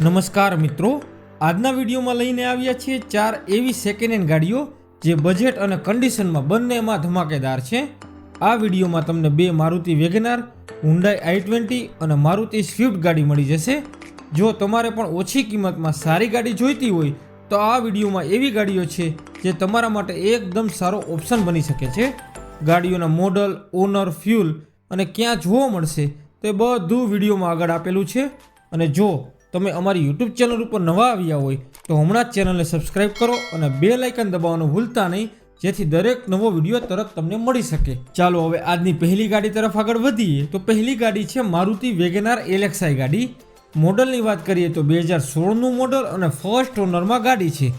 નમસ્કાર મિત્રો, આજના વિડીયોમાં લઈને આવ્યા છીએ 4 એવી સેકન્ડ હેન્ડ ગાડીઓ જે બજેટ અને કન્ડિશનમાં બંનેમાં ધમાકેદાર છે. આ વિડીયોમાં તમને 2 મારુતિ વેગેનાર, હુન્ડાઈ i20 અને મારુતિ સ્વિફ્ટ ગાડી મળી જશે. જો તમારે પણ ઓછી કિંમતમાં સારી ગાડી જોઈતી હોય તો આ વિડીયોમાં એવી ગાડીઓ છે જે તમારા માટે એકદમ સારો ઓપ્શન બની શકે છે. ગાડીઓના મોડલ, ઓનર, ફ્યુલ અને ક્યાં જોવા મળશે તે બધું વિડીયોમાં આગળ આપેલું છે. અને જો તમે અમારી યુટ્યુબ ચેનલ ઉપર નવા આવ્યા હોય તો હમણાં જ ચેનલને સબસ્ક્રાઈબ કરો અને બેલ આઇકન દબાવવાનું ભૂલતા નહીં, જેથી દરેક નવો વિડીયો તરત તમને મળી શકે. ચાલો હવે આજની પહેલી ગાડી તરફ આગળ વધીએ. તો પહેલી ગાડી છે મારુતિ વેગેનાર LXi ગાડી. મોડલની વાત કરીએ તો 2016નું મોડલ અને ફર્સ્ટ ઓનરમાં ગાડી છે.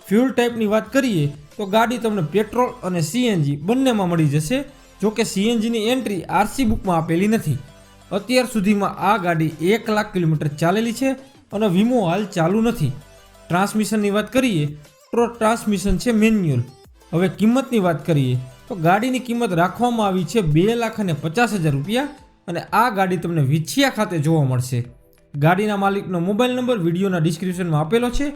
ફ્યુલ ટાઈપની વાત કરીએ તો ગાડી તમને પેટ્રોલ અને CNG બંનેમાં મળી જશે. જોકે CNGની એન્ટ્રી RC બુકમાં આપેલી નથી. અત્યાર સુધીમાં આ ગાડી 1 લાખ કિલોમીટર ચાલેલી છે અને વીમો હાલ ચાલુ નથી. ટ્રાન્સમિશનની વાત કરીએ તો ટ્રાન્સમિશન છે મેન્યુઅલ. હવે કિંમતની વાત કરીએ તો ગાડીની કિંમત રાખવામાં આવી છે 2,50,000 રૂપિયા અને આ ગાડી તમને વિછિયા ખાતે જોવા મળશે. ગાડીના માલિકનો મોબાઈલ નંબર વિડીયોના ડિસ્ક્રિપ્શનમાં આપેલો છે.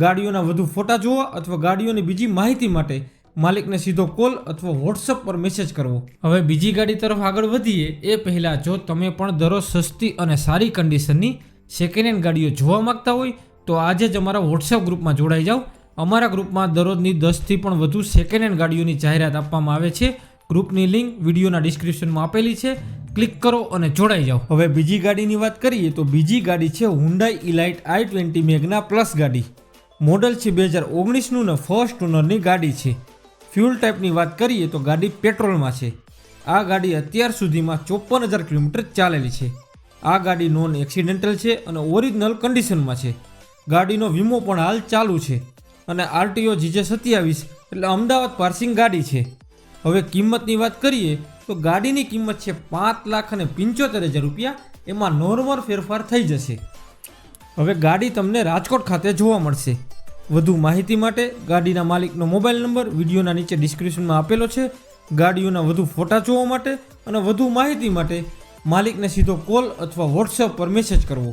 ગાડીઓના વધુ ફોટા જોવા અથવા ગાડીઓની બીજી માહિતી માટે માલિકને સીધો કોલ અથવા વોટ્સઅપ પર મેસેજ કરવો. હવે બીજી ગાડી તરફ આગળ વધીએ એ પહેલાં જો તમે પણ દરરોજ સસ્તી અને સારી કન્ડિશનની સેકન્ડ હેન્ડ ગાડીઓ જોવા માંગતા હોય તો આજે જ અમારા વોટ્સઅપ ગ્રુપમાં જોડાઈ જાઓ. અમારા ગ્રુપમાં દરરોજની 10થી પણ વધુ સેકન્ડ હેન્ડ ગાડીઓની જાહેરાત આપવામાં આવે છે. ગ્રુપની લિંક વિડીયોના ડિસ્ક્રિપ્શનમાં આપેલી છે, ક્લિક કરો અને જોડાઈ જાઓ. હવે બીજી ગાડીની વાત કરીએ તો બીજી ગાડી છે Hyundai Elite i20 Magna plus ગાડી. મોડલ છે 2019નું ને ફર્સ્ટ ઓનરની ગાડી છે. ફ્યુલ ટાઈપની વાત કરીએ તો ગાડી પેટ્રોલમાં છે. આ ગાડી અત્યાર સુધીમાં 54,000 કિલોમીટર ચાલેલી છે. આ ગાડી નોન એક્સિડેન્ટલ છે અને ઓરિજિનલ કન્ડિશનમાં છે. ગાડીનો વીમો પણ હાલ ચાલુ છે અને RTO GJ27 એટલે અમદાવાદ પાર્સિંગ ગાડી છે. હવે કિંમતની વાત કરીએ તો ગાડીની કિંમત છે 5,75,000 રૂપિયા. એમાં નોર્મલ ફેરફાર થઈ જશે. હવે ગાડી તમને રાજકોટ ખાતે જોવા મળશે. વધુ માહિતી માટે ગાડીના માલિકનો મોબાઈલ નંબર વિડીયોના નીચે ડિસ્ક્રિપ્શનમાં આપેલો છે. ગાડીઓના વધુ ફોટા જોવા માટે અને વધુ માહિતી માટે માલિકને સીધો કોલ અથવા વોટ્સઅપ પર મેસેજ કરવો.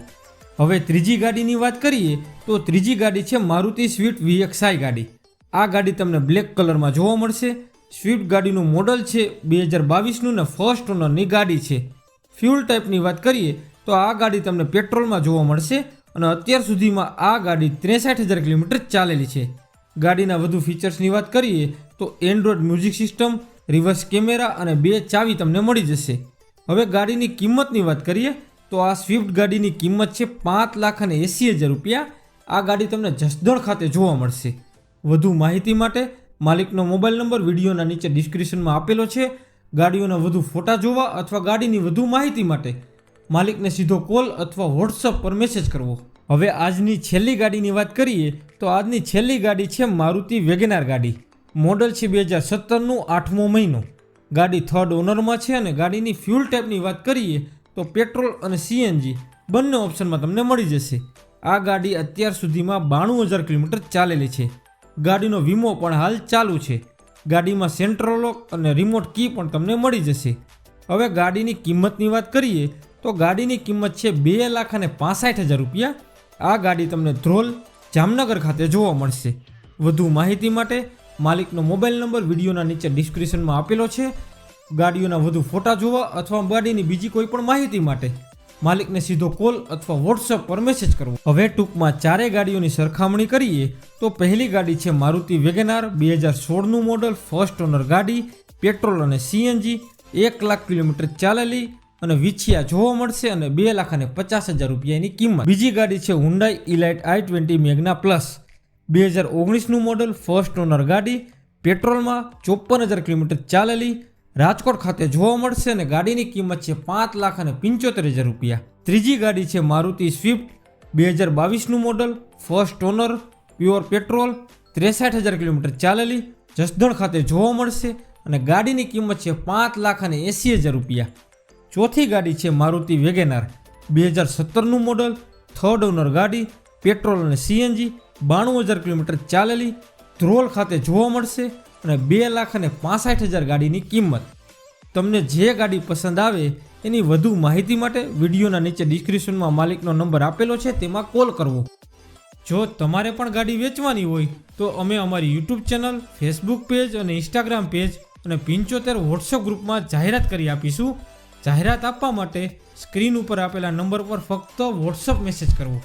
હવે ત્રીજી ગાડીની વાત કરીએ તો ત્રીજી ગાડી છે મારુતિ સ્વિફ્ટ VXi ગાડી. આ ગાડી તમને બ્લેક કલરમાં જોવા મળશે. સ્વિફ્ટ ગાડીનું મોડલ છે 2022નું ને ફર્સ્ટ ઓનરની ગાડી છે. ફ્યુલ ટાઈપની વાત કરીએ તો આ ગાડી તમને પેટ્રોલમાં જોવા મળશે અને અત્યાર સુધીમાં આ ગાડી 63,000 કિલોમીટર ચાલેલી છે. ગાડીના વધુ ફીચર્સની વાત કરીએ તો Android music system, reverse camera અને 2 ચાવી તમને મળી જશે. હવે ગાડીની કિંમતની વાત કરીએ તો આ સ્વિફ્ટ ગાડીની કિંમત છે 5,80,000 રૂપિયા. આ ગાડી તમને જસદણ ખાતે જોવા મળશે. વધુ માહિતી માટે માલિકનો મોબાઈલ નંબર વિડીયોના નીચે ડિસ્ક્રિપ્શનમાં આપેલો છે. ગાડીઓના વધુ ફોટા જોવા અથવા ગાડીની વધુ માહિતી માટે માલિકને સીધો કોલ અથવા વોટ્સઅપ પર મેસેજ કરવો. હવે આજની છેલ્લી ગાડીની વાત કરીએ તો આજની છેલ્લી ગાડી છે મારુતિ વેગેનાર ગાડી. મોડલ છે 2017નું 8મો મહિનો. ગાડી થર્ડ ઓનરમાં છે અને ગાડીની ફ્યુલ ટાઈપની વાત કરીએ તો પેટ્રોલ અને CNG બંને ઓપ્શનમાં તમને મળી જશે. આ ગાડી અત્યાર સુધીમાં 92,000 કિલોમીટર ચાલેલી છે. ગાડીનો વીમો પણ હાલ ચાલુ છે. ગાડીમાં સેન્ટ્રલ લોક અને રિમોટ કી પણ તમને મળી જશે. હવે ગાડીની કિંમતની વાત કરીએ તો ગાડીની કિંમત છે 2,65,000 રૂપિયા. આ ગાડી તમને ધ્રોલ, જામનગર ખાતે જોવા મળશે. વધુ માહિતી માટે માલિકનો મોબાઈલ નંબર વિડીયોના નીચે ડિસ્ક્રિપ્શનમાં આપેલો છે. ગાડીઓના વધુ ફોટા જોવા અથવા ગાડીની બીજી કોઈ પણ માહિતી માટે માલિકને સીધો કોલ અથવા વોટ્સઅપ પર મેસેજ કરવો. હવે ટૂંકમાં 4 ગાડીઓની સરખામણી કરીએ તો પહેલી ગાડી છે મારુતિ વેગેનાર 2016નું મોડલ, ફર્સ્ટ ઓનર ગાડી, પેટ્રોલ અને CNG, 1 લાખ કિલોમીટર ચાલેલી અને વિછિયા જોવા મળશે અને 2,50,000 રૂપિયાની કિંમત. બીજી ગાડી છે Hyundai Elite i20 Magna plus 2019નું મોડલ, ફર્સ્ટ ઓનર ગાડી, પેટ્રોલમાં 54,000 કિલોમીટર ચાલેલી, રાજકોટ ખાતે જોવા મળશે અને ગાડીની કિંમત છે 5,75,000 રૂપિયા. ત્રીજી ગાડી છે મારુતિ સ્વિફ્ટ 2022નું model, first owner, pure petrol, 63,000 kilometre ચાલેલી, જસદણ ખાતે જોવા મળશે અને ગાડીની કિંમત છે 5,80,000 રૂપિયા. ચોથી ગાડી છે મારુતિ વેગેનાર 2017નું મોડલ, થર્ડ ઓનર ગાડી, પેટ્રોલ અને CNG, 92,000 કિલોમીટર ચાલેલી, ધ્રોલ ખાતે જોવા મળશે અને 2,65,000 ગાડીની કિંમત. તમને જે ગાડી પસંદ આવે એની વધુ માહિતી માટે વિડીયોના નીચે ડિસ્ક્રિપ્શનમાં માલિકનો નંબર આપેલો છે, તેમાં કોલ કરવો. જો તમારે પણ ગાડી વેચવાની હોય તો અમે અમારી યુટ્યુબ ચેનલ, ફેસબુક પેજ અને ઇન્સ્ટાગ્રામ પેજ અને 75 વોટ્સઅપ ગ્રુપમાં જાહેરાત કરી આપીશું. જાહેરાત આપવા માટે સ્ક્રીન ઉપર આપેલા નંબર પર ફક્ત વોટ્સઅપ મેસેજ કરવો.